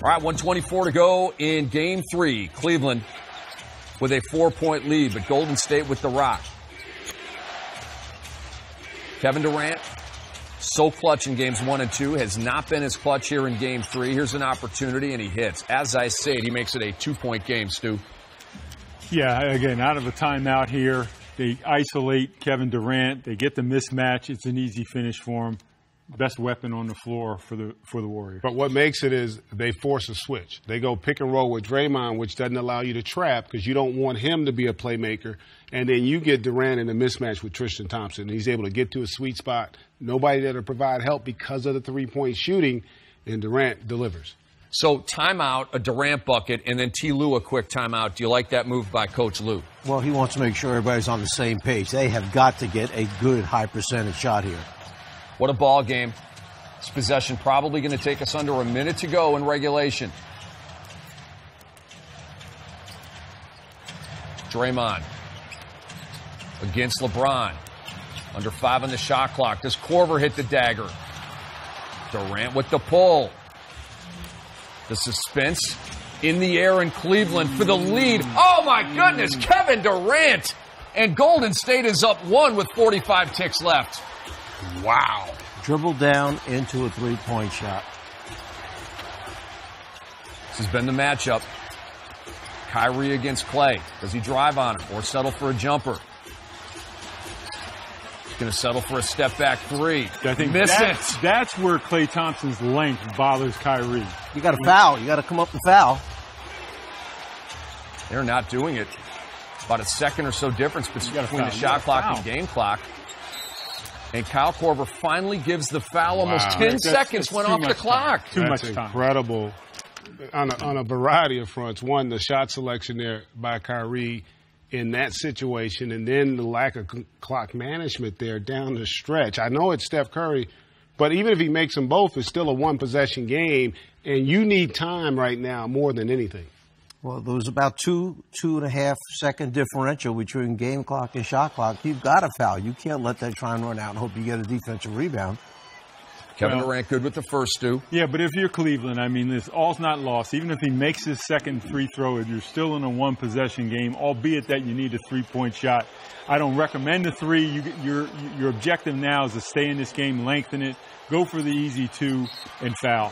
All right, 1:24 to go in Game 3. Cleveland with a 4-point lead, but Golden State with the rock. Kevin Durant, so clutch in Games 1 and 2, has not been as clutch here in Game 3. Here's an opportunity, and he hits. As I said, he makes it a 2-point game, Stu. Yeah, again, out of a timeout here. They isolate Kevin Durant. They get the mismatch. It's an easy finish for him. Best weapon on the floor for the Warriors. But what makes it is they force a switch. They go pick and roll with Draymond, which doesn't allow you to trap because you don't want him to be a playmaker. And then you get Durant in a mismatch with Tristan Thompson. He's able to get to a sweet spot. Nobody there to provide help because of the three-point shooting, and Durant delivers. So timeout, a Durant bucket, and then T. Lue a quick timeout. Do you like that move by Coach Lue? Well, he wants to make sure everybody's on the same page. They have got to get a good high percentage shot here. What a ball game. This possession probably going to take us under a minute to go in regulation. Draymond against LeBron. Under 5 on the shot clock. Does Korver hit the dagger? Durant with the pull. The suspense in the air in Cleveland for the lead. Oh, my goodness. Kevin Durant. And Golden State is up 1 with 45 ticks left. Wow. Dribble down into a three-point shot. This has been the matchup. Kyrie against Clay. Does he drive on him or settle for a jumper? He's going to settle for a step-back three. I think that's where Klay Thompson's length bothers Kyrie. You got to foul. You got to come up and foul. They're not doing it. About a second or so difference between the shot clock and game clock. And Kyle Korver finally gives the foul. Wow. Almost 10 seconds went off the clock. Too much time. Time. Incredible on a variety of fronts. One, the shot selection there by Kyrie in that situation, and then the lack of clock management there down the stretch. I know it's Steph Curry, but even if he makes them both, it's still a one-possession game, and you need time right now more than anything. Well, there was about 2.5 second differential between game clock and shot clock. You've got to foul. You can't let that try and run out and hope you get a defensive rebound. Kevin Durant good with the first, Stu. Yeah, but if you're Cleveland, I mean, this all's not lost. Even if he makes his second free throw, you're still in a one-possession game, albeit that you need a three-point shot. I don't recommend the three. Your objective now is to stay in this game, lengthen it, go for the easy two, and foul.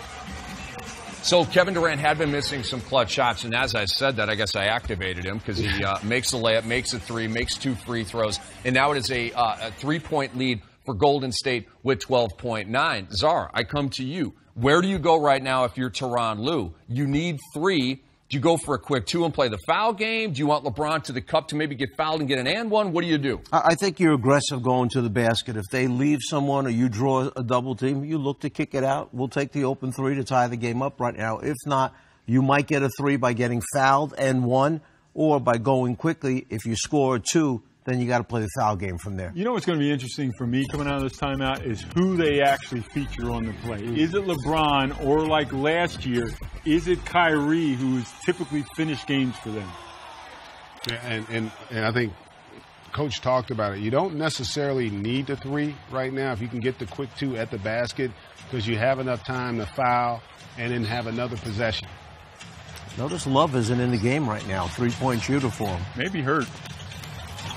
So Kevin Durant had been missing some clutch shots, and as I said that, I guess I activated him because he makes a layup, makes a three, makes 2 free throws, and now it is a 3-point lead for Golden State with 12.9. Czar, I come to you. Where do you go right now if you're Tyronn Lue? You need 3. Do you go for a quick 2 and play the foul game? Do you want LeBron to the cup to maybe get fouled and get an and one? What do you do? I think you're aggressive going to the basket. If they leave someone or you draw a double team, you look to kick it out. We'll take the open 3 to tie the game up right now. If not, you might get a 3 by getting fouled and 1, or by going quickly. If you score a 2, then you got to play the foul game from there. You know what's going to be interesting for me coming out of this timeout is who they actually feature on the play. Is it LeBron, or like last year, is it Kyrie, who has typically finished games for them? Yeah, and I think Coach talked about it. You don't necessarily need the 3 right now if you can get the quick 2 at the basket because you have enough time to foul and then have another possession. Notice Love isn't in the game right now. 3-point shooter for him. Maybe hurt.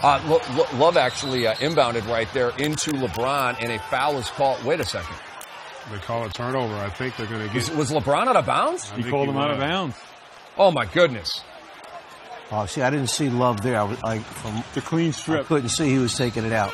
Love actually inbounded right there into LeBron, and a foul is called. Wait a second. They call a turnover. I think they're going to get. Was LeBron out of bounds? He called him out of bounds. Oh my goodness! Oh, see, I didn't see Love there. From the clean strip. I couldn't see he was taking it out.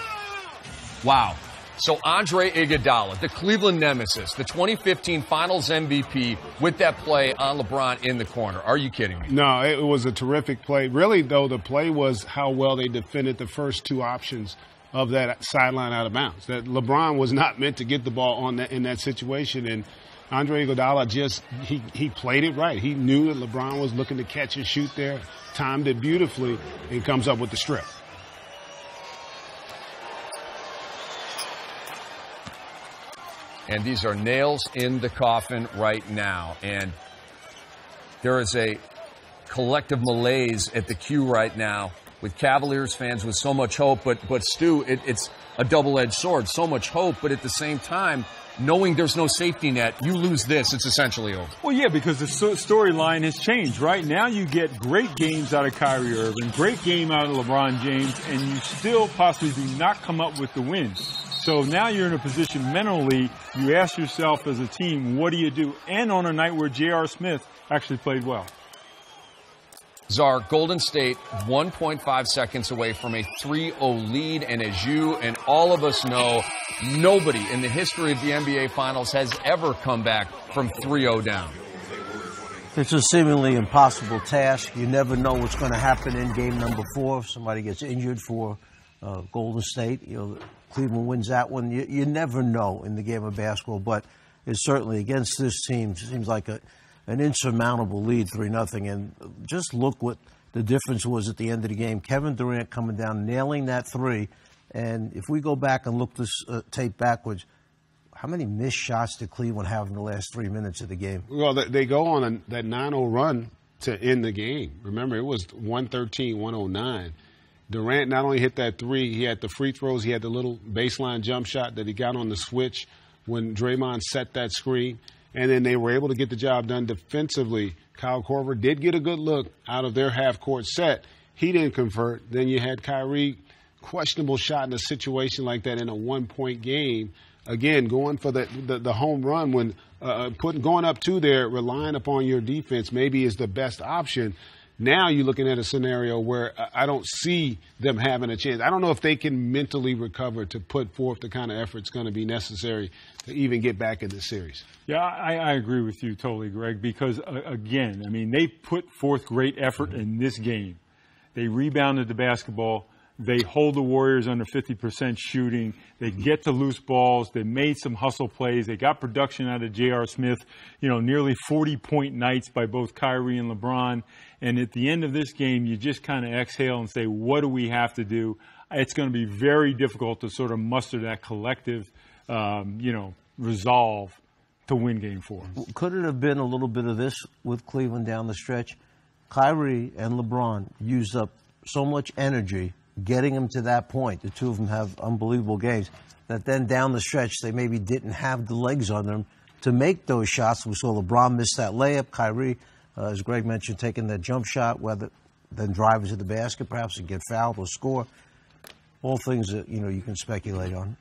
Wow. So Andre Iguodala, the Cleveland nemesis, the 2015 Finals MVP, with that play on LeBron in the corner. Are you kidding me? No, it was a terrific play. Really, though, the play was how well they defended the first 2 options of that sideline out of bounds. That LeBron was not meant to get the ball in that situation, and Andre Iguodala he played it right. He knew that LeBron was looking to catch and shoot there, timed it beautifully, and comes up with the strip. And these are nails in the coffin right now. And there is a collective malaise at the Q right now with Cavaliers fans with so much hope. But Stu, it's a double-edged sword. So much hope, but at the same time, knowing there's no safety net, you lose this, it's essentially over. Well, yeah, because the storyline has changed. Right now you get great games out of Kyrie Irving, great game out of LeBron James, and you still possibly do not come up with the win. So now you're in a position mentally, you ask yourself as a team, what do you do? And on a night where J.R. Smith actually played well. Czar, Golden State 1.5 seconds away from a 3-0 lead, and as you and all of us know, nobody in the history of the NBA Finals has ever come back from 3-0 down. It's a seemingly impossible task. You never know what's going to happen in game number 4. If somebody gets injured for Golden State, Cleveland wins that one. You never know in the game of basketball, but it's certainly against this team. It seems like an insurmountable lead, 3-0. And just look what the difference was at the end of the game. Kevin Durant coming down, nailing that 3. And if we go back and look this tape backwards, how many missed shots did Cleveland have in the last 3 minutes of the game? Well, they go on that 9-0 run to end the game. Remember, it was 113-109. Durant not only hit that 3, he had the free throws, he had the little baseline jump shot that he got on the switch when Draymond set that screen. And then they were able to get the job done defensively. Kyle Korver did get a good look out of their half-court set. He didn't convert. Then you had Kyrie, questionable shot in a situation like that in a one-point game. Again, going for the home run when going up 2 there, relying upon your defense maybe is the best option. Now you're looking at a scenario where I don't see them having a chance. I don't know if they can mentally recover to put forth the kind of effort that's going to be necessary to even get back in this series. Yeah, I agree with you totally, Greg, because, again, I mean, they put forth great effort in this game. They rebounded the basketball. They hold the Warriors under 50% shooting. They get to loose balls. They made some hustle plays. They got production out of J.R. Smith, nearly 40-point nights by both Kyrie and LeBron. And at the end of this game, you just kind of exhale and say, what do we have to do? It's going to be very difficult to sort of muster that collective, resolve to win Game 4. Could it have been a little bit of this with Cleveland down the stretch? Kyrie and LeBron used up so much energy getting them to that point. The two of them have unbelievable games. That then down the stretch, they maybe didn't have the legs on them to make those shots. We saw LeBron miss that layup. Kyrie, as Greg mentioned, taking that jump shot, whether then drive into the basket perhaps and get fouled or score. All things that, you can speculate on.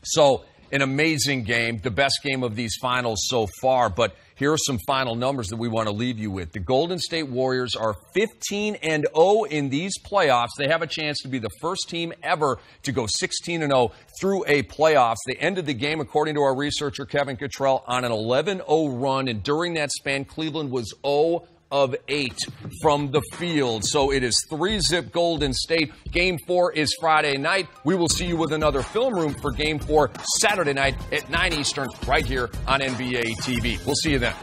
So, an amazing game, the best game of these finals so far, but here are some final numbers that we want to leave you with. The Golden State Warriors are 15-0 in these playoffs. They have a chance to be the first team ever to go 16-0 through a playoffs. They ended the game, according to our researcher Kevin Cottrell, on an 11-0 run, and during that span, Cleveland was 0 of 8 from the field. So it is 3-zip Golden State. Game 4 is Friday night. We will see you with another film room for Game 4 Saturday night at 9 Eastern right here on NBA TV. We'll see you then.